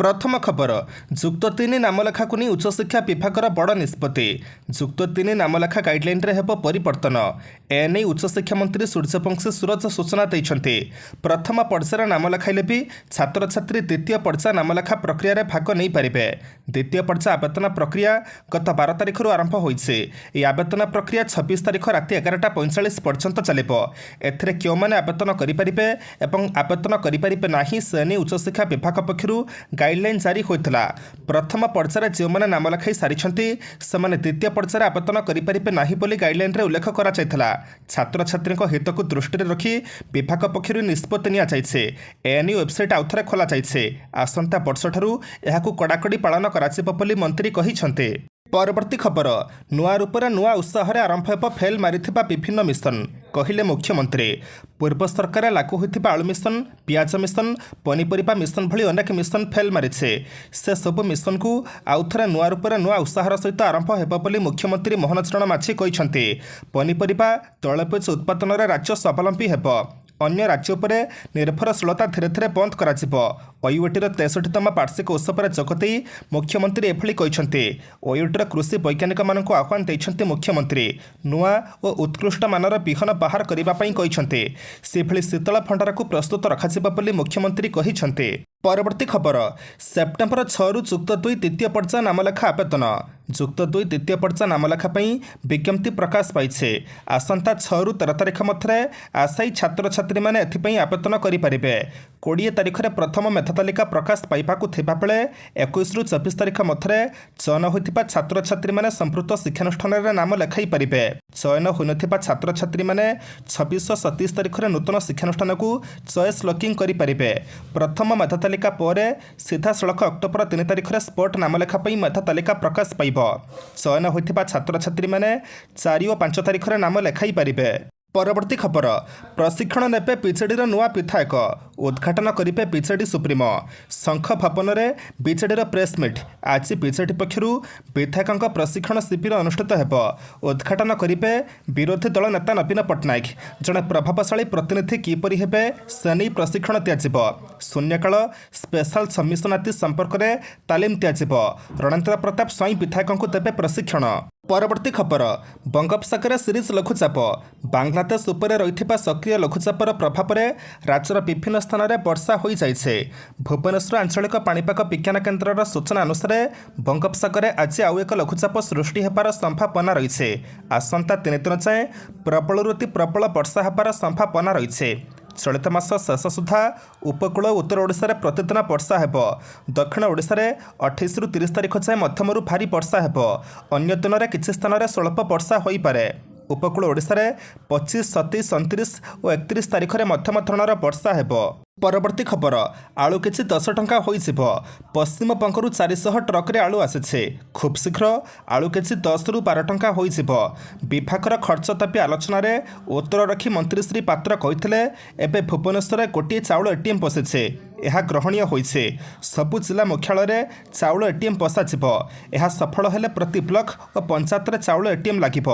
प्रथम खबर जुक्त 3 नामलेखा को नहीं उच्चशिक्षा विभागर बड़ निष्पत्ति जुक्त 3 नामलेखा गाइडलाइन रे हेब परिवर्तन एने उच्चशिक्षा मंत्री सूर्यवंशी सूरज सूचना देते प्रथम पर्यायर नाम लेखाइले भी छात्र छात्री द्वितीय पर्याय नामलेखा प्रक्रिया रे भाग नहीं पारे। द्वितीय पर्याय आवेदन प्रक्रिया गत 12 तारिख आरंभ होइछे। यह आवेदन प्रक्रिया 26 तारिख राति 11:45 पर्यंत चलिबो। एथिरे क्यों माने आवेदन करि परिबे एवं आवेदन करि परिबे नाही से नै उच्चशिक्षा विभाग पक्षरु गाइडलाइन जारी होता। प्रथम पर्यायर जो मैंने नाम लिखाई सारी से द्वितीय पर्यायर आवेदन करें ना बोली गाइडलाइन रे उल्लेख करा छात्र छात्री हित को दृष्टि रखी विभाग पक्षर निष्पत्ति नियाଯାଇଛି। एएनयू वेबसाइट आउ थे खोल जाइए। आसंता वर्ष ठारू एहाकू कड़ाकड़ी पालन कराजिब बोली मंत्री कहिसंते। परवर्ती खबर नुआ रूपर नुआ उत्साह आरंभ हो फेल मारिथिबा विभिन्न मिशन कहिले मुख्यमंत्री। पूर्व सरकार लागू होइथिबा आलू मिशन पियाज मिशन पनीपरिबा मिशन भली अनेक मिशन फेल मारिछे। से सब मिशन को आउ थे नुआ रूपर नुआ उत्साहर सहित आरंभ हेब बोली मुख्यमंत्री मोहन चरण माझी कहिसंते। पनीपरिबा तैलबीज उत्पादन राज्य स्वावलंबी हेब। अन्य राज्य पर निर्भरशीलता धीरे धीरे बंद कर ओयूटीर 63तम वार्षिक उत्सव जोगदे मुख्यमंत्री एभली कहते। ओयूटीर कृषि वैज्ञानिक मानक आह्वान देते मुख्यमंत्री नुआ और उत्कृष्ट मानर बिहन बाहर करने से शीतल भंडार को प्रस्तुत रखा मुख्यमंत्री कहते। परवर्ती खबर सेप्टेम्बर 6 रु जुक्त 2 द्वितीय पर्याय नामलेखा आवेदन जुक्त 2 द्वितीय पर्याय नामलेखा विज्ञप्ति प्रकाश पाइछे। आसंता 6 रु 13 तारिख मध्य आशायी छात्र छात्री मैंने एथिपाई आवेदन करेंगे। 20 तारिख में प्रथम मेधा तालिका प्रकाश पाइबाकू थिबा बेले 21 रु 24 तारिख मध्य चयन होइथिबा छात्र छात्री मैंने संपृक्त शिक्षानुष्ठान रे नाम लेखाई पारिबे। चयन होइनथिबा छात्र छात्री मैंने 26 और 27 तारिख में नूतन शिक्षानुष्ठान को चॉइस लॉकिंग करि पारिबे। प्रथम मेधा तालिका पर सीधा सड़क अक्टोबर 3 तारिख में स्पॉट नामलेखा मेधा तालिका प्रकाश पाइब। चयन होइथिबा छात्र छात्री मैंने 4 और 5 तारिख में नाम लेखाई पारिबे। परवर्ती खबर प्रशिक्षण नेपे बीजेडी नुआ विधायक उद्घाटन करेंगे बीजेडी सुप्रीमो। शंख भवन में बीजेडी प्रेसमिट आज बीजेडी पक्षर विधायकों प्रशिक्षण शिविर अनुष्ठित होब। उद्घाटन करेंगे विरोधी दल नेता नवीन पट्टनायक। जड़े प्रभावशाली प्रतिनिधि किपरि हेबे से नहीं प्रशिक्षण दिज्व। शून्यकाल स्पेशल सम्मिशनाती संपर्क में तालीम दिज्व। रणेन्द्र प्रताप स्वयं विधायकों को देवे प्रशिक्षण। परवर्ती खबर बंगोपसागर सीरीज लघुचाप बांग्लादेश उपर रही सक्रिय लघुचापर प्रभाव में राज्यर विभिन्न स्थान में वर्षा हो जाइए। भुवनेश्वर आंचलिक पाणीपाग विज्ञान केन्द्र सूचना अनुसार बंगोपसागर आज आउ एक लघुचाप सृष्टि होबार संभावना रही। आसंता 3 दिन जाए प्रबल अति प्रबल वर्षा होबार संभावना रही। चलित मास शेष सुधा उपकूल उत्तर ओडिशा रे प्रतिदिन वर्षा हेब। दक्षिण ओडिशा रे 28 रु 30 तारिख जाए मध्यमरू भारी वर्षा हेब। अन्य दिन में किसी स्थान में स्वल्प वर्षा हो पारे। उपकूल ओडिशा रे 25, 27, 29 और 31 तारिख में मध्यम धरणर वर्षा हेब। परवर्ती खबर आलू किछि 10 टंका होइजिब। पश्चिम बंगरू 400 ट्रक रे आलू आसीछे। खूब शीघ्र आलू किछि 10 रु 12 टंका होइजिब। विभागर खर्च दाबी आलोचना रे उत्तर रखी मंत्री श्री पात्र कहिथिले एबे भुवनेश्वर गोटे चाउल एटीएम पसिछे। यह ग्रहणीय होइछे। सबु जिला मुख्यालय रे चाउल एटीएम पसाजिब। यह सफल हेले प्रति ब्लॉक और पंचायत रे चाउल एटीएम लागिब।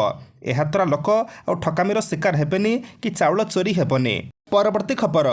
यह द्वारा लोक और ठकामीर शिकार हेबेनी कि चाउल चोरी हेबनी। परवर्ती खबर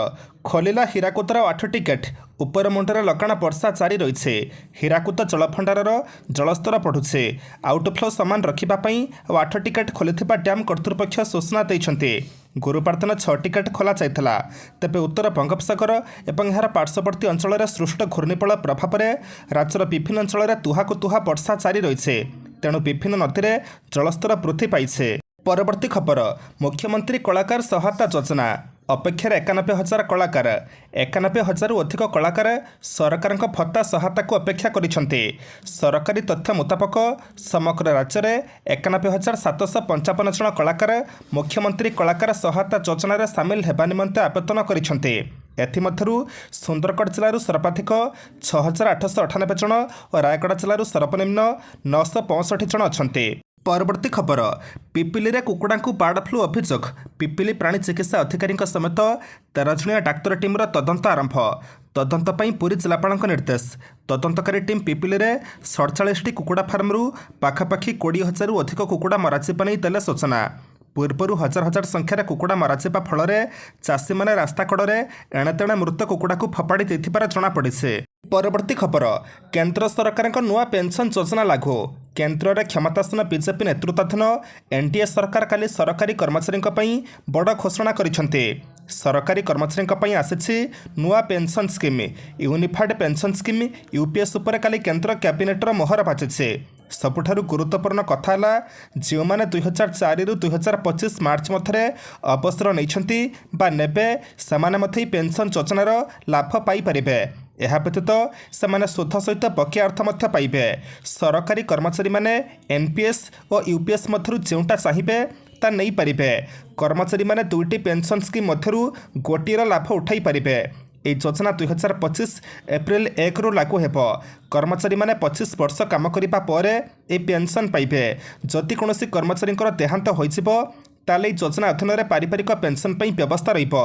खोलिला हीराकुदर 8 टिकेट उपर मुंडे लगाण वर्षा जारी रही। हीराकुद जलभंडार जलस्तर बढ़ुचे। आउटफ्लो सामान रखापी 8 टिकेट खोली डैम कर्तृपक्ष सूचना देते। गुरुवार दिन 6 टिकेट खोल जाता। तेबे उत्तर बंगोपसागर और यार पार्श्ववर्ती अंचल सृष्ट घूर्णिबल प्रभाव में राज्यर विभिन्न अंचल तुहाकु तुहा वर्षा जारी रही। तेणु विभिन्न नदी में जलस्तर वृद्धि पाइछे। परवर्ती खबर मुख्यमंत्री कलाकार सहायता योजना अपेक्षार 91,000 कलाकार 91,000 अधिक कलाकार सरकार भत्ता सहायता को अपेक्षा करिसेंते। सरकारी तथ्य मुताबक समग्र राज्य में 91,755 जन कलाकार मुख्यमंत्री कलाकार सहायता योजना सामिल होगा निमंते आवेदन करिसेंते। एथिमध्यरु सुंदरगढ़ जिलूर सर्वाधिक 6,898 जन और रायगढ़ जिलूर सर्वनिम्न 965 जन अच्छा। परवर्ती खबर पिपिली रे कुकुड़ा को बर्ड फ्लू अभियोग पिपिली प्राणी चिकित्सा अधिकारी समेत 13 जणिया डाक्तर टीम तदंत आरंभ। तदंत पर पुरी जिलापाल निर्देश। तदंतकारी टीम पिपिली रे 47टी कुकुड़ा फार्मरू पाखापाखि 20,000 अधिक कुकुड़ा मराजिबा नहीं देले सूचना। पूर्वर हजार हजार संख्यार कुकुड़ा मराजिबा फल चाषी मैंने रास्ता कड़े एणेतेणे मृत कुकुड़ा को फपाड़ी देथिबार जଣାपड़ी। परवर्ती खबर केंद्र सरकार नुआ पेंशन योजना लागू। केन्द्र में क्षमतासीन बीजेपी नेतृत्वाधीन एनडीए सरकार काली सरकारी कर्मचारी बड़ घोषणा करिसेंते। सरकारी कर्मचारी आसी नुआ pension scheme unified pension scheme UPS उपर काली केन्द्र कैबिनेटर मोहर बाजिছে। सबुठारु गुरुत्वपूर्ण कथा है जो मैंने 2004 रु 2025 मार्च मध्य अवसर नहीं नेबे से पेंशन योजनार लाभ पाइपर। यह व्यतीत से सुध सहित बकिया अर्थ पाइबे। सरकारी कर्मचारी माने एनपीएस और यूपीएस मध्य जोटा चाहिए ता नहीं पारे। कर्मचारी माने दुईटी पेंशन स्कीम मध्य गोटीर लाभ उठाई पारे। এই যোজনা 2025 एप्रिल 1 रु लागू हेब। कर्मचारी माने 25 वर्ष काम करिबा परे ए पेंशन पाइबे। जदि कोनोसी कर्मचारी देहांत होइजिबो ताले योजना अधीन में पारिवारिक पेंशन पई व्यवस्था रहिब।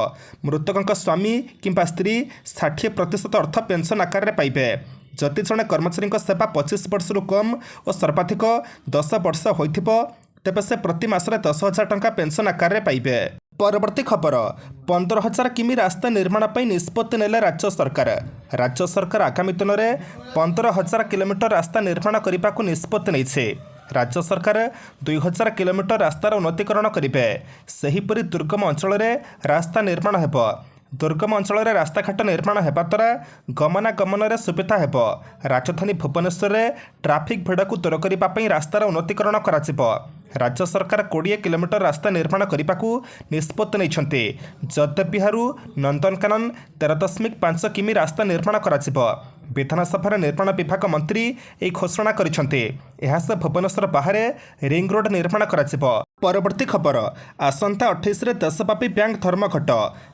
मृतकों स्वामी किंबा स्त्री 60% अर्थ पेंशन आकार में पाइबे। जदि जड़े कर्मचारी सेवा 25 वर्ष रु कम और सर्वाधिक 10 वर्ष होइथिबो तेबे से प्रति मासरे 10,000 टंका पेंशन आकार में पाइबे। परवर्ती खबर 15,000 किमी रास्ता निर्माण पर निष्पत्ति नेले राज्य सरकार। राज्य सरकार आगामी दिन में 15,000 किलोमीटर रास्ता निर्माण करने को निष्पत्ति नहीं। राज्य सरकार 2,000 किलोमीटर रास्तार उन्नतीकरण करेंगे। सेहीपरि दुर्गम अंचल में रास्ता निर्माण हेब। दुर्गम अंचल में रास्ताघाट निर्माण होगा द्वारा गमनागमन में सुविधा हेब। राजधानी भुवनेश्वर में ट्राफिक भिड़ को दूर करने रास्तार उन्नतीकरण करा। राज्य सरकार 20 किलोमीटर रास्ता निर्माण करने को निष्पत्ति नहीं। जदबिहारू नंदनकानन 13.5 किमी रास्ता निर्माण करा। विधानसभा निर्माण विभाग मंत्री यह घोषणा करिसेंते। से भुवनेश्वर बाहर रिंग रोड निर्माण करा। परवर्ती खबर आसंता 28 रे देशव्यापी बैंक धर्मघट।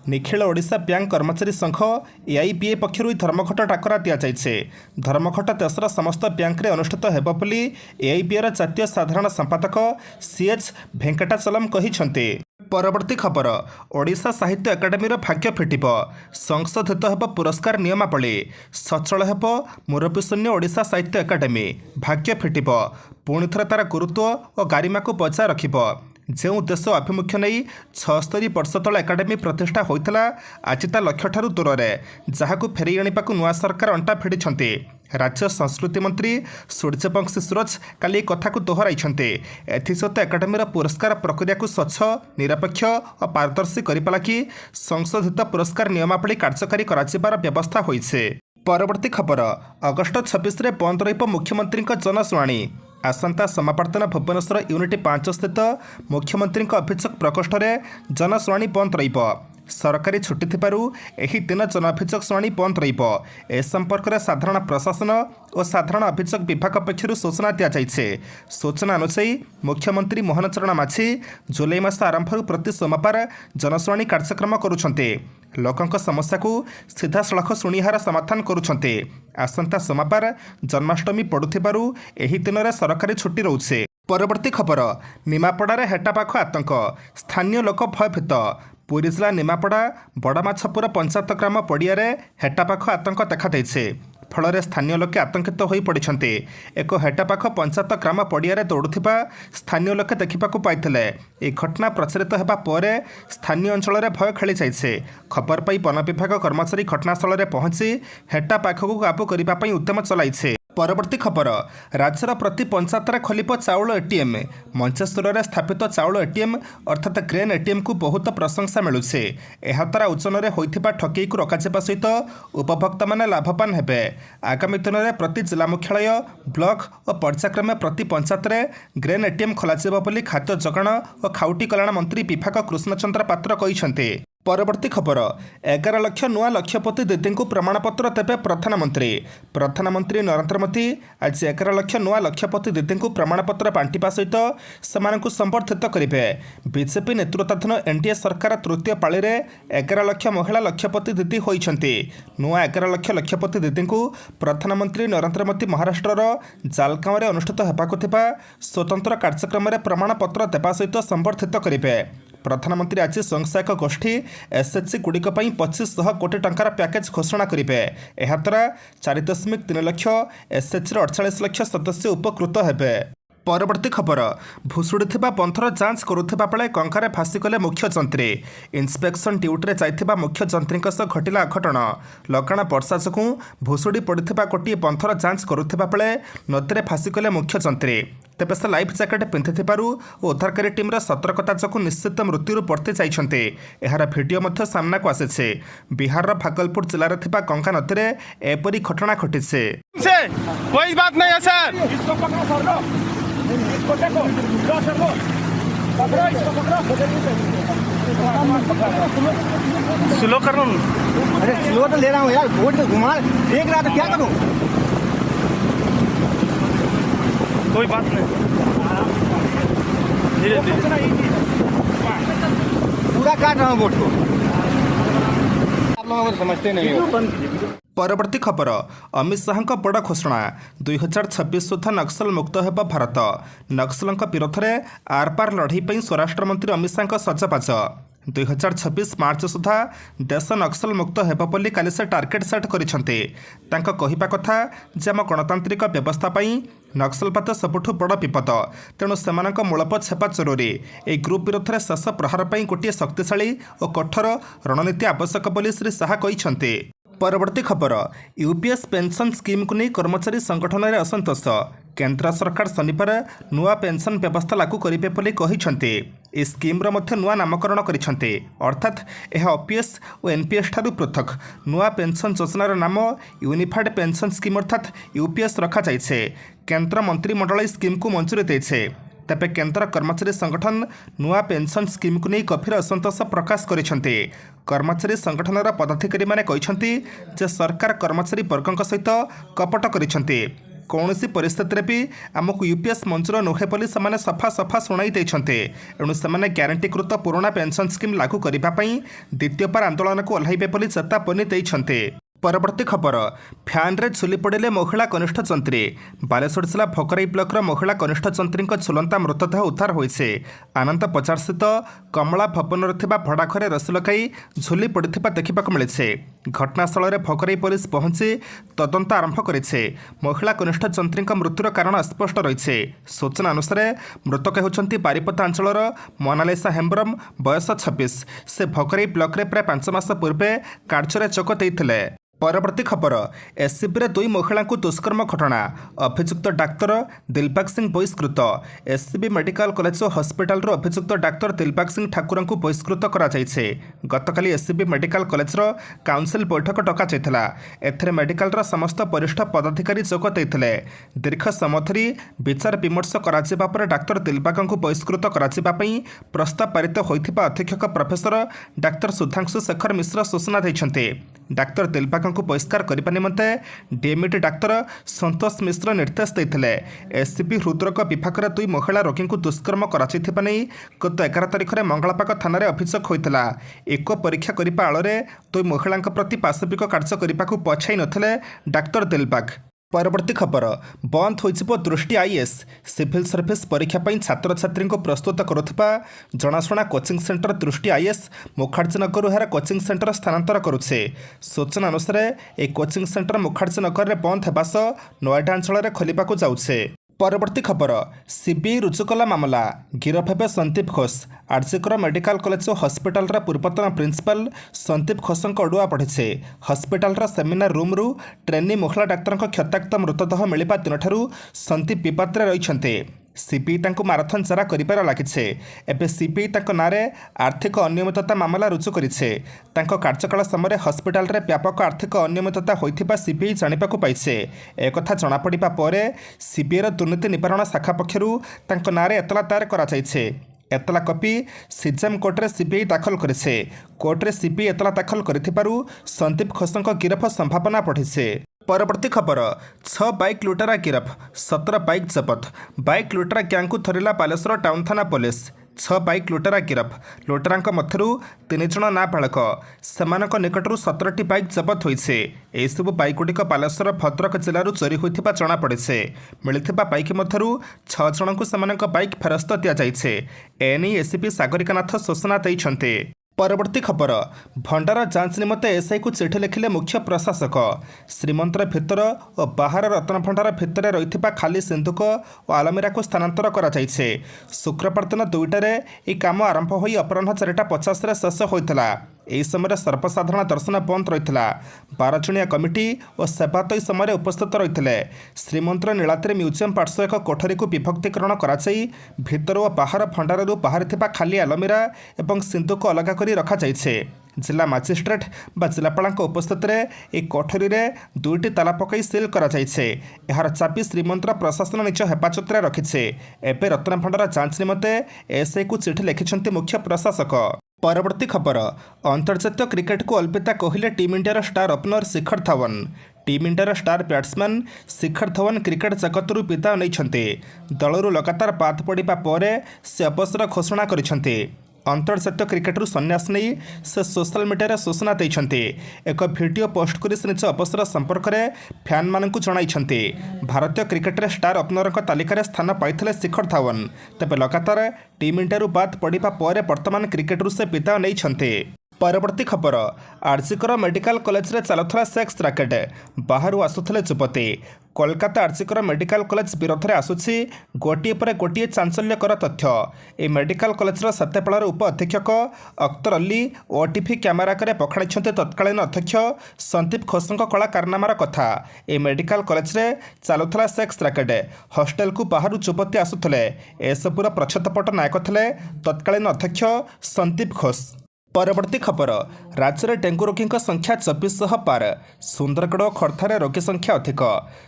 निखिल ओडिशा बैंक कर्मचारी संघ एआईबीए पक्षर धर्मघट डाकरा दि जाइए। धर्मघट देशर समस्त बैंक रे अनुष्ठित हेब बोली एआईबीए जातीय साधारण संपादक सीएच भेंकटाचलम कहिसेंते। परवर्ती खबर ओडिशा साहित्य एकाडेमी भाग्य फिटिब। संशोधित हेब पुरस्कार नियमावली। सचल हेब मुरबीशून्य ओडिशा साहित्य एकाडेमी। भाग्य फिटिब पुणी थरे तार गुरुत्व और गारिमा को बजाय रखिब। जो उद्देश्य आभिमुख्य नहीं 76 वर्ष तले एकाडेमी प्रतिष्ठा होता आज ता लक्ष्य ठारू दूर जहां फेरी आने नुआ सरकार अंटा भिड़ी। राज्य संस्कृति मंत्री सूर्यवंशी सूरज काली कथा को दोहराई। एसत एकाडेमी पुरस्कार प्रक्रिया को स्वच्छ निरपेक्ष और पारदर्शी करने लगी संशोधित पुरस्कार नियमावली कार्यकारी करार व्यवस्था होइछे। परवर्ती खबर अगस्ट 26 रे बंद रहिब मुख्यमंत्री जनशुणाणी। आसंता समावर्तन भुवनेश्वर यूनिट 5 स्थित मुख्यमंत्री अभियोग प्रकोष्ठ में जनशुणाणी बंद रहिब। सरकारी छुट्टी थिबारु एही दिन जनअभियोग शुणाणी बंद रहिब। ए संपर्क में साधारण प्रशासन और साधारण अभियोग विभाग पक्षर सूचना दि जाइए। सूचना अनुसार मुख्यमंत्री मोहन चरण माझी जुलाई मास आरंभ प्रति सोमवार जनशुणाणी कार्यक्रम करुछन्ते। लोकंक समस्या को सीधासलख शुणिहार समाधान करुछन्ते। आसंता सोमवार जन्माष्टमी पड़ुथिबारु एही दिन में सरकारी छुट्टी रोचे। परवर्ती खबर निमापड़ारे हेटापाख आतंक। स्थानीय लोक भयभीत। पुरी जिला निमापड़ा बड़माछपुर पंचायत ग्राम पड़िया हेटापाख आतंक देखादेছে। फल स्थानीय लोके आतंकित हो पड़ते। एक हेटापाख पंचायत ग्राम पड़िया दौड़ुवा स्थानीय लोके देखा पाई। ए घटना प्रचारित होगा पर स्थानीय अंचल में भय खेली जाइए। खबर पाई वन विभाग कर्मचारी घटनास्थल में पहुंची हेटापाख को काबू करने उद्यम चलाइছে। परवर्ती खबर राज्यर प्रति पंचायत खोलिब चाउल एटीएम। मंचेश्वर में स्थापित चाउल एटीएम अर्थात ग्रेन एटीएम को बहुत प्रशंसा मिलूचे। यह द्वारा ओजन में होता ठकई को रखा सहित उपभोक्ता मैंने लाभवान हेबे। आगामी दिन में प्रति जिला मुख्यालय ब्लॉक और पर्यायक्रमे प्रति पंचायत में ग्रेन एटीएम खोलाଯିବ ବୋଲି खाद्य जोगाण और खाउटी कल्याण मंत्री विभाग कृष्णचंद्र पात्र कहिसेंते। परवर्ती खबर 11 लाख नुआ लक्षपति दीदी को प्रमाणपत्र देवे प्रधानमंत्री। प्रधानमंत्री नरेंद्र मोदी आज 11 लाख नुआ लक्षपति दीदी को प्रमाणपत्र बांटिबा सहित से संबर्धित करेंगे। बीजेपी नेतृत्वाधीन एनडीए सरकार तृतीय पाली में 11 लाख महिला लक्षपति दीदी होइछन्ति। नुआ 11 लाख लक्षपति दीदी को प्रधानमंत्री नरेंद्र मोदी महाराष्ट्र जालगांव में अनुष्ठित होबाकु थिबा स्वतंत्र कार्यक्रम में प्रमाणपत्र देवा सहित संबर्धित करेंगे। प्रधानमंत्री आज स्वयंसहायक गोष्ठी एसएचसी गुड़िक 2500 कोटी टंकार पैकेज घोषणा करेंगे। एहाद्वारा 4.3 लाख एसएचसी 48 लाख सदस्य उपकृत हेबे। परवर्ती खबर भुशुड़ी पंथर जांच करुवा बेले कंकारे फासी कले मुख्य जंत्री इन्स्पेक्शन ड्यूटी जाइथिबा मुख्य जंत्री घटिला अघटन लगाण वर्षा जो भुशुड़ी पड़ता गोटे पंथर जांच करुवा बेले नदी फासी कले मुख्य जंत्री तेज से लाइफ जैकेट पिंधि उद्धारकारी टीम्र सतर्कता जो निश्चित मृत्यु पड़ते जाइछन्ते यार भिडियो सामना को आसी बिहार भागलपुर जिले में गंगा नदी में एपरी घटना घटी कोई बात नहीं है सर। स्लो कर अरे स्लो तो ले रहा हूँ यार, बोट में घुमा देख रहा था, क्या करूँ? कोई बात नहीं, धीरे धीरे पूरा काट रहा हूँ बोट को। आप लोग समझते नहीं हो। परवर्ती खबर अमित शाह बड़ घोषणा 2026 सुधा नक्सल मुक्त होब भारत नक्सलों विरोध में आरपार लड़ई स्वराष्ट्र मंत्री अमित शाह सजबाज 2026 मार्च सुधा देश नक्सल मुक्त होब बोली काली से टार्गेट सेट करिसेंते तांको कहिबा कथा जे आम गणतांत्रिक व्यवस्था नक्सलवाद सबुठ बड़ विपद तेणु सेमानक मूलप छेपा जरूरी ए ग्रुप विरोध में शेष प्रहार पर गोटे शक्तिशाली और कठोर रणनीति आवश्यक बोली श्री शाह कहिसेंते। परवर्ती खबर यूपीएस पेंशन स्कीम को नहीं कर्मचारी संगठन में असंतोष केंद्र सरकार शनिवार नुआ पेंशन व्यवस्था लागू करेंगे बोली कहिसेंते ए स्कीम्र नुआ नामकरण करिसेंते अर्थात यह ओपीएस और एनपीएस ठारू पृथक नुआ पेंशन योजनार नाम यूनिफाइड पेंशन स्कीम अर्थात यूपीएस रखा जाइछे केंद्र मंत्रिमंडल स्कीम को मंजूरी देइछे तेबे केंद्र कर्मचारी संगठन नुआ पेंशन स्कीम को नहीं गभीर असंतोष प्रकाश करिसेंते कर्मचारी संगठनर पदाधिकारी माने कहिसेंते जे सरकार कर्मचारी वर्गों सहित कपट करिसेंते कौनसी परिस्थिति भी आमको यूपीएस मंजूर नुहे बोली से सफा सफा शुणाई देते एणु से ग्यारंटीकृत पुराना पेंशन स्कीम लागू करने द्वितीयबार आंदोलन को ओह्लैबे बोली चेतावनी देते। परवर्ती खबर फैन रे झुली पड़े महिला कनिष्ठ जंत्री बालेश्वर जिला भकराई ब्लकर महिला कनिष्ठ जंत्री झुलंता मृतदेह उद्धार होइछे आनंद बजार स्थित कमला भवन भड़ा घरे रसी लगाई झुली पड़ा देखा मिले घटनास्थल में भकराई पुलिस पहुंची तदंत आरंभ करेছে महिला कनिष्ठ जंत्री मृत्युर कारण अस्पष्ट रही सूचना अनुसार मृतक होती बारिपदा अंचल मोनालिसा हेम्ब्रम बयस 26 से भकराई ब्लक में प्राय 5 मास पूर्वे कार्य जोग देते। परवर्ती खबर एससीबी 2 महिला को दुष्कर्म घटना अभियुक्त डाक्तर दिलबाग सिंह बहिष्कृत एससीबी मेडिकल कॉलेज और हॉस्पिटल अभियुक्त डाक्तर दिलबाग सिंह ठाकुर को बहिष्कृत कराଯାଇଛି गतकाली एससीबी मेडिकल कॉलेज काउंसिल बैठक डकाଯାଇଥିଲା एथिरे मेडिकल समस्त वरिष्ठ पदाधिकारी जोग देते दीर्घ समय धरी विचार विमर्श कराଯିबा पर डाक्तर दिलबाग को बहिष्कृत कराଯିबा पई प्रस्ताव पारित होइथिबा अधीक्षक प्रोफेसर डाक्तर सुधांशु शेखर मिश्र सूचना दैछन्ते डाक्तर दिलबाग को बहिष्कार करने निमंते डीएमईटी डाक्तर संतोष मिश्र निर्देश देते एससीबी हृदरोग विभाग 2 महिला रोगी को दुष्कर्म गत 11 तारिख में मंगलापाक थाना अभियोग होता एक परीक्षा करने आड़ 2 महिला प्रति पाशविक कार्य करने को पछाई नथिले डाक्तर दिलबाग। परवर्ती खबर बंद हो दृष्टि आईएएस सिविल सर्विस परीक्षा छात्र छात्री को प्रस्तुत करुवा जनाशुना कोचिंग सेंटर दृष्टि आईएएस मुखार्जीनगर यार कोचिंग सेंटर स्थानांतर करुचे सूचना अनुसार एक कोचिंग सेंटर मुखार्जीनगर में बंद होगा सह नोएडा अंचल में खोलने जाऊे। परवर्ती खबर सीबीआई रुजु कला मामला गिरफ हे संदीप घोष आरजिकर मेडिकल कॉलेज और हॉस्पिटल पूर्वतन प्रिंसिपल संदीप घोष अड़ुआ बढ़ी हॉस्पिटल सेमिनार रूम रु ट्रेनी महिला डाक्तर क्षताक्त मृतदेह मिलवा दिन ठारू संदीप विवाद में रही सीबीआई माराथन चेरा कर लगी एवं सीबीआई नाँ आर्थिक अनियमितता मामला रुजु करेছে कार्यकाल समय हॉस्पिटल रे व्यापक आर्थिक अनियमितता होइथिबा सीबीआई जानिबाकु पाइছে एकथा जनापड़ा पर सीबीआई दुर्नीति निवारण शाखा पक्षरु नाँ एतला दायर कराଯାଇଛି एतला कॉपी सीजेम कोर्ट रे सीबीआई दाखल करेছে कोर्ट रे सीबीआई एतला दाखल करिथिबारु संदीप घोषଙ୍କ गिरफ संभावना बढ़ी। परवर्ती खबर 6 बाइक लुटेरा गिरफ 17 बाइक जबत बाइक लुटेरा गैंग को धरला बालेश्वर टाउन थाना पुलिस 6 बाइक लुटेरा गिरफ लुटेरा मध्य 3 जण नाबालक से निकटर 17टी बाइक जबत होइछे एसबू बाइक गुड़िक बालेश्वर भद्रक जिलूर चोरी होता जमापड़े मिलता बाइक मध्य 6 जन को बाइक फेरस्त दि जाइए एने एसीपी सागरिकानाथ सूचना देते। परवर्ती खबर भंडार जांच निमते एसआई को चिठी लिखिले मुख्य प्रशासक श्रीमंतर भितर और बाहर रत्न भंडार भितर रही खाली सिंधुक और आलमीरा को स्थानांतर करा जाइछे। शुक्रवार दिन 2टारे यह काम आरंभ हो अपराह 4:50 शेष होता। यह समय सर्वसाधारण दर्शन बंद रही 12 जणिया कमिटी और सेवायत समय उपस्थित रही। श्रीमंतर नीलाद्री म्यूजियम पार्श्व एक कोठरी को विभक्तिकरण कराई भितर और बाहर भंडार बाहरी खाली आलमीरा और सिंधुक अलग कर रखा जाइछे। जिला मजिस्ट्रेट बा जिलापाल उपस्थित एक कोठरी में 2टी ताला पकई सिल कर चाबी श्रीमंतर प्रशासन निज हेफाजत में रखिछे। एवं रत्न भंडार जांच निमते एसआई को चिठी लिखिछन्ति मुख्य प्रशासक। परवर्ती खबर अंतर्जातीय क्रिकेट को अलविदा कहले team India star opener Shikhar Dhawan. Team India star batsman Shikhar Dhawan cricket जगतरू विदाय नहीं। दलरू लगातार बाद पड़ा पर से अवसर घोषणा करिसेंति। अंतर्जातीय क्रिकेट संन्यास नहीं से सोशल मीडिया सूचना देते। एक वीडियो पोस्ट कर निज अवसर संपर्क में फैन मानक जणाइछन्ति। भारतीय क्रिकेट स्टार ओपनर तालिकार स्थान पाइथिले शिखर धवन। तेज लगातार टीम इंडिया बाद पड़ा पर वर्तमान क्रिकेट से विदाय नहीं। परवर्ती खबर आरजिकर मेडिकल कॉलेज रे चलुला सेक्स रैकेट बाहर आसुले युवती। कोलकाता आरजिकर मेडिकल कॉलेज विरोध में आसूची गोटे पर गोटे चांचल्यकर तथ्य। ए मेडिकल कॉलेज सत्यपाल उप अधीक्षक अख्तर अली ओटीवी कैमेरा पखाड़ी तत्कालीन अध्यक्ष संदीप घोष कला कारनामार कथा। ए मेडिकल कॉलेज रे चलुला सेक्स रैकेट हॉस्टेल को बाहर युवती आसुले। एसबूर प्रच्छदपट नायक थे तत्कालीन अध्यक्ष संदीप घोष। परवर्ती खबर राज्य में डेंगू रोगी संख्या 2400 पार। सुंदरगढ़ और खर्धार रोगी संख्या अधिक।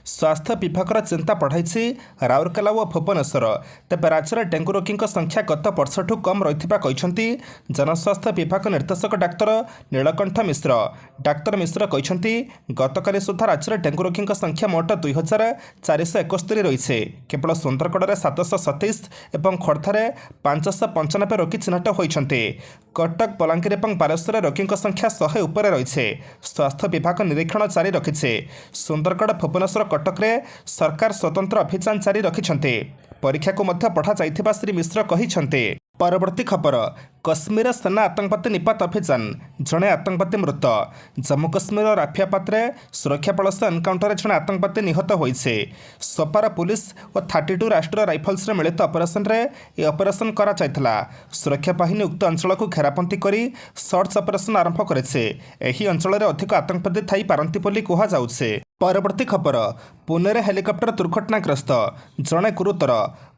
स्वास्थ्य विभाग चिंता बढ़ाई राउरकेला और भुवनेश्वर। तेज राज्य में डेंगू रोगी संख्या गत वर्षठू कम रही जनस्वास्थ्य विभाग निर्देशक डाक्तर नीलकंठ मिश्र। डाक्तर मिश्र कहते गतकाली सुधा राज्य में डेंगू रोगी संख्या मोट 2471 रही। केवल सुंदरगढ़ में 727 और खर्धार 595 रोगी चिन्हट होती। कटक बलांगीर और बालेश्वर रोगी संख्या 100 उपर रही। स्वास्थ्य विभाग निरीक्षण जारी रखिছে। सुंदरगढ़ भुवनेश्वर कटक रे सरकार स्वतंत्र अभियान जारी रखिछन्ते। परीक्षा को मध्य पढ़ा जाइथिबा श्री मिश्र कहिछन्ते। परवर्ती खबर कश्मीर सेना आतंकवादी निपात अभियान जड़े आतंकवादी मृत। जम्मू कश्मीर राफिया पात्रे सुरक्षा बल सह एनकाउंटर जड़े आतंकवादी निहत होइछे। सोपारा पुलिस और 32 राष्ट्रीय राइफल्स मिलित ऑपरेशन रे ए ऑपरेशन करा जायथला। सुरक्षा बाहिनी उक्त अंचल को घेराबंदी करी सर्च ऑपरेशन आरंभ करेছে। एही अंचल रे अधिक आतंकवादी थाई पारंती बोली कहा जाउछे। परवर्ती खबर पुणे रे हेलिकॉप्टर दुर्घटनाग्रस्त जड़े गुरुतर।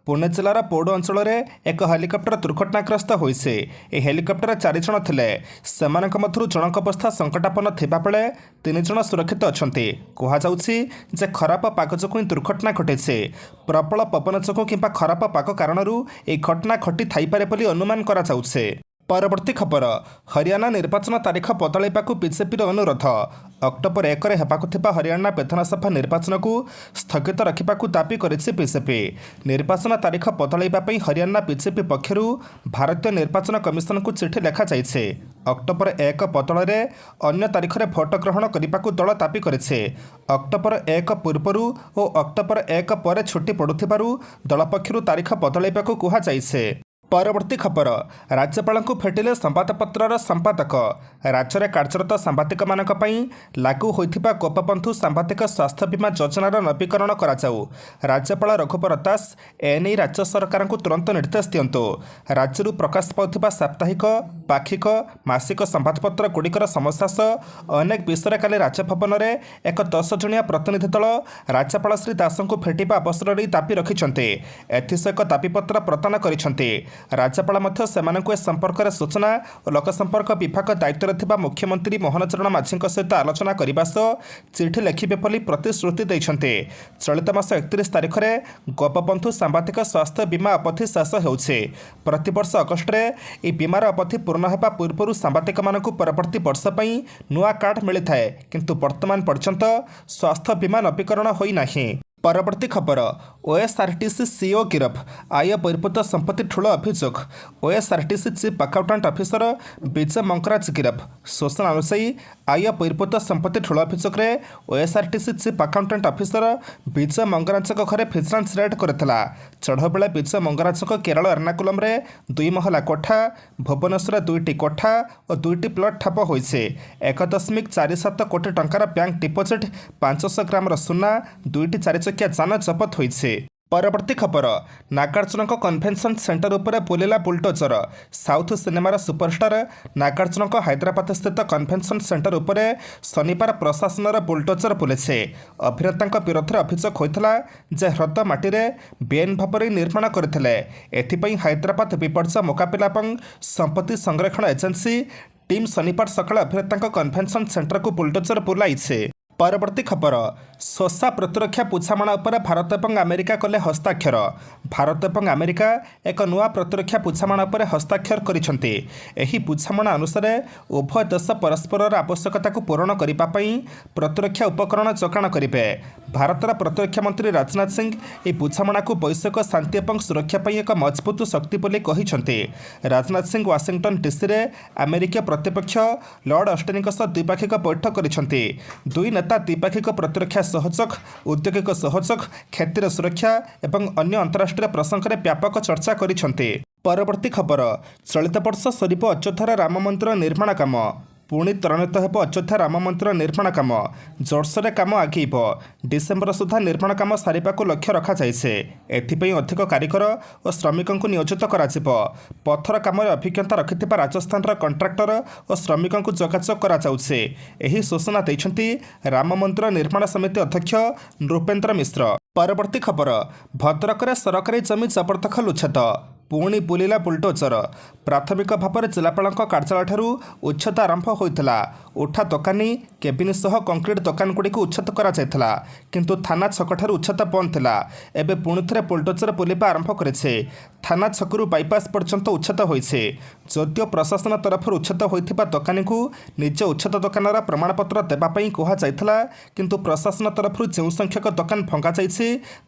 पुणे जिलार पौड़ अंचल में एक हेलिकॉप्टर दुर्घटनाग्रस्त होइছে। ए हेलिकॉप्टर 4 जण थिले। सेमानक मध्यरु जनक अवस्था संकटापन्न थिबा बेले 3 जण सुरक्षित अछन्ति। कहा जाउछि जे खराब पाग जोगु दुर्घटना घटिছে। प्रबल पवन जोगु किंबा खराब पाग कारणरू ए घटना घटी थाइपारे बोली अनुमान करा जाउছে। परवर्ती खबर हरियाणा निर्वाचन तारीख बदलाइबाकू बीजेपी अनुरोध। अक्टोबर 1 हेबाकू थिबा हरियाणा विधानसभा निर्वाचन को स्थगित रखिबाकू दाबी करिछि बीजेपी। निर्वाचन तारीख बदलाइबा पई हरियाणा बीजेपी पक्षरु भारतीय निर्वाचन कमिशन को चिठी लिखा जाइछे। अक्टोबर 1 बदल में अन्य तारीख में भोट ग्रहण करने दल दाबी करेছে। अक्टोबर 1 पूर्वरु और अक्टोबर 1 पर छुट्टी पड़ुथिबारु दल पक्षरु तारीख बदलाइबाकू कहा जाइछे। परवर्ती खबर राज्यपाल को भेटिले संवादपत्र संपादक। राज्य में कार्यरत सांबादिक मानक पई लागू होइथिबा गोपबंधु सांबादिक स्वास्थ्य बीमा योजनार नवीकरण कराଯାଉ। राज्यपाल रघुवर दास एने राज्य सरकार को तुरंत निर्देश दियंतु। राज्य प्रकाश पाउथिबा साप्ताहिक पाक्षिक मासिक संवादपत्र गुड़िकर समस्या सह अनेक विषय काली राजभवन में एक 10 जणिया प्रतिनिधि दल राज्यपाल श्री दास को भेटिबा अवसर दाबी रखिछन्ते। एथिस एक दाबीपत्र प्रदान करिछन्ते। राज्यपाल मध्य सेमानंकु ए संपर्क में सूचना और लोकसंपर्क विभाग दायित्व थिबा मुख्यमंत्री मोहन चरण माझी सहित आलोचना करने सह चिठी लिखिबे बोली प्रतिश्रुति दैछन्ते। चलित मास 31 तारिख में गोपबंधु सांबादिक स्वास्थ्य बीमा अवधि शेष होउछे। प्रतिवर्ष अगस्ट में यह बीमार अवधि पूर्ण होगा पूर्व सांबादिक मानकु परवर्ती वर्ष पई नुआ कार्ड मिलि थाए, किंतु वर्तमान पर्यंत स्वास्थ्य बीमा नवीकरण होई नाही। परवर्ती खबर ओएसआरटीसी सीओ गिरफ आय बहिर्भूत संपत्ति ठूल अभियोग ओएसआरटीसी चीफ अकाउंटेंट ऑफिसर विजय मंकराज गिरफ सूचना अनुसायी आय बहिर्भूत संपत्ति ठूल अभियोग ओएसआरटीसी चीफ अकाउंटेंट ऑफिसर विजय मंगराज घरे भिजिलांस रेड करथिला। चढ़ बेला विजय मंगराज केरल एर्नाकुलम रे 2 महला कोठा भुवनेश्वर 2टी कोठा और 2टी प्लट ठाप होइछे। 1.47 कोटी टंकार बैंक डिपोजिट 500 ग्राम सुना 2टी 4 चकिया जान जबत होइछे। परवर्ती खबर नागार्जुन कन्भेन्शन सेंटर उपरे बुलेला बुलडोजर साउथ सिनेमार सुपरस्टार नागार्जुन हैदराबाद स्थित कन्भेन्शन सेंटर उपरे शनिवार प्रशासन बुलडोजर बुलेछे। अभिनेता विरोध में अभियोग होता जे ह्रद माटी बेआईन भाव निर्माण करथिले। एथिपई हैदराबाद विपर्यय मुकाबिला और संपत्ति संरक्षण एजेंसी टीम शनिवार सकाळ अभिनेता कन्भेन्शन सेंटर को बुलडोजर बुलाइछे। परवर्ती खबर शोषा प्रतिरक्षा बुझामणा उपर भारत और अमेरिका कले हस्ताक्षर। भारत और अमेरिका एक नुआ प्रतिरक्षा बुझामणा उपर हस्ताक्षर करिसेंती। एही बुझामणा अनुसार उभय देश परस्पर आवश्यकता को पूरण करिबा पई प्रतिरक्षा उपकरण जोगाण करिवे। भारतर प्रतिरक्षा मंत्री राजनाथ सिंह यह बुझामणा को वैश्विक शांति और सुरक्षा पई एक मजबूत शक्ति बोली कहिसेंती। राजनाथ सिंह वाशिंगटन डीसी रे अमेरिका प्रतिपक्ष लॉर्ड ऑस्टिन सह द्विपाक्षिक बैठक करिसेंती। दुई नेता द्विपाक्षिक प्रतिरक्षा सहयोग औद्योगिक सहयोग क्षेत्रीय सुरक्षा और अन्य अंतर्राष्ट्रीय प्रसंग में व्यापक चर्चा करिसेंती। परवर्ती खबर चलित वर्ष सरीब अयोध्यार राम मंदिर निर्माण काम पुणी त्वरान्वित हो। अयोध्या राम मंदिर निर्माण काम जोरसोर काम आगेब। डिसेम्बर सुधा निर्माण काम सारिबा को लक्ष्य रखा जाइछे। एथिपई अधिक कारीगर और श्रमिकों को नियोजित कराजिब। पत्थर काम अभिज्ञता रखिथिबा राजस्थान कंट्राक्टर और श्रमिकों को जोगाजोग करा जाउछे। एही सूचना दैछन्ती राम मंदिर निर्माण समिति अध्यक्ष नृपेन्द्र मिश्र। परवर्ती खबर भद्रक सरकारी जमी जबरदखल उच्छेद पुणी बुलिला बुलडोजर। प्राथमिक भाव में जिलापाल कार्यालय उच्छेद आरंभ होता। उठा दोकानी केबिन सह कंक्रीट दोकान गुड़ी उच्छेद करा किंतु थाना छक उच्छेद बंद थिला। एबे पुणी थे बुलडोजर बुलिबा आरंभ करेছে। थाना छकरू बाईपास पर्यंत उच्छेद होइছে। जदियो प्रशासन तरफ उच्छेद होइथिबा दोकानी को निज उच्छेद दोकानर प्रमाणपत्र देवाई कहुला किंतु प्रशासन तरफ जो संख्यक दोकान भंगा जाइছে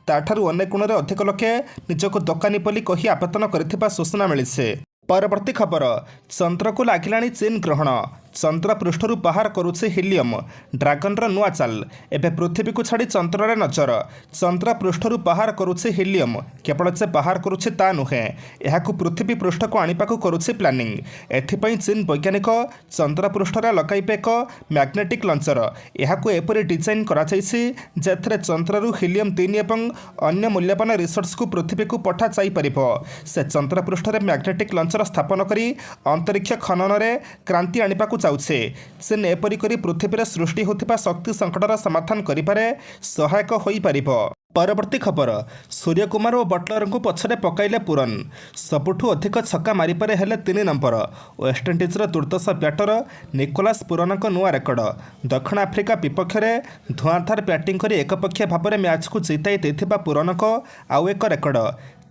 ताठारु अनेक गुण अधिक लोके निजको दोकानी बोली कही आवेदन करथिबा सूचना मिलिছে। परवर्ती खबर चंद्र को लागिलाणी चीन ग्रहण। चंद्र पृष्ठर बाहर करुचे हिलियम ड्रागनर नुआ चाल। एवं पृथ्वी को छाड़ी चंद्र रे नजर। चंद्र पृष्ठर बाहर करुचे हिलियम केवल से बाहर करुचे ता नुहे यहाकू पृथ्वी पृष्ठ को आनिपा प्लानिंग। एथिपई चीन वैज्ञानिक चंद्र पृष्ठरे लगाइबे एक मैग्नेटिक लंचर। यहाकू एपरि डिजाइन करा जाइछि जेथरे चंद्ररू हिलियम 3 एवं अन्य मूल्यवान रिसोर्स को पृथ्वी को पठा जाई परिबो। से चंद्र पृष्ठरे मैग्नेटिक लंचर स्थापन करी अंतरिक्ष खनन रे क्रांति आनिपा जाउछे। चीन एपरि करी पृथ्वी रे सृष्टि होथिबा शक्ति संकटर समाधान करिपारे सहायक होई परिबो। परवर्ती खबर सूर्यकुमार और बटलर को पछरे पकाइले पूरन। सबुठु अधिक छक्का मारिपारे हेले 3 नंबर। वेस्टइंडिजर दुर्दश बैटर निकोलास पूरन नुआ रेकर्ड। दक्षिण आफ्रिका विपक्ष में धुआंधार बैटिंग कर एकपक्षीय भाव में मैच को जिताई देथिबा पूरन आउ एक रेकर्ड।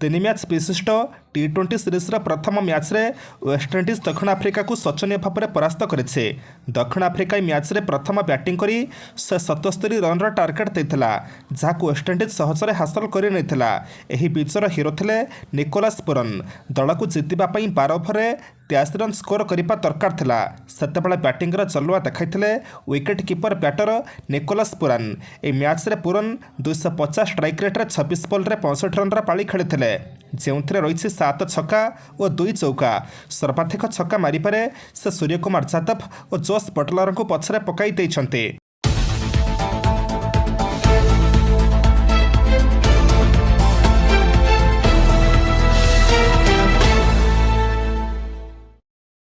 3 मैच विशिष्ट T20 सीरीज प्रथम मैच रे वेस्टइंडिज दक्षिण आफ्रिका को शोचनीय भाव में परास्त करेছে। दक्षिण आफ्रिका मैच रे प्रथम बैटिंग करी 177 रन टार्गेट देथिला जहां वेस्टइंडिज सहजरे हासिल करि नैथिला। एही पिचर हिरो थिले निकोलास पूरन। दल को जितिबा पई 12 ओवर 83 रन स्कोर करने दरकार थिला। सेतेबेले बैटिंग चलुआ देखाइथिले wicket keeper batter Nicholas Pooran. ए मैच रे Pooran 250 strike rate 26 ball 65 run पाली खेलिथिले जेउथिरे रहिछि 7 छक्का और 2 चौका। सर्वाधिक छक्का मारिपारे से सूर्यकुमार यादव और जोश बटलर को पछरे पकाई दैछन्ते।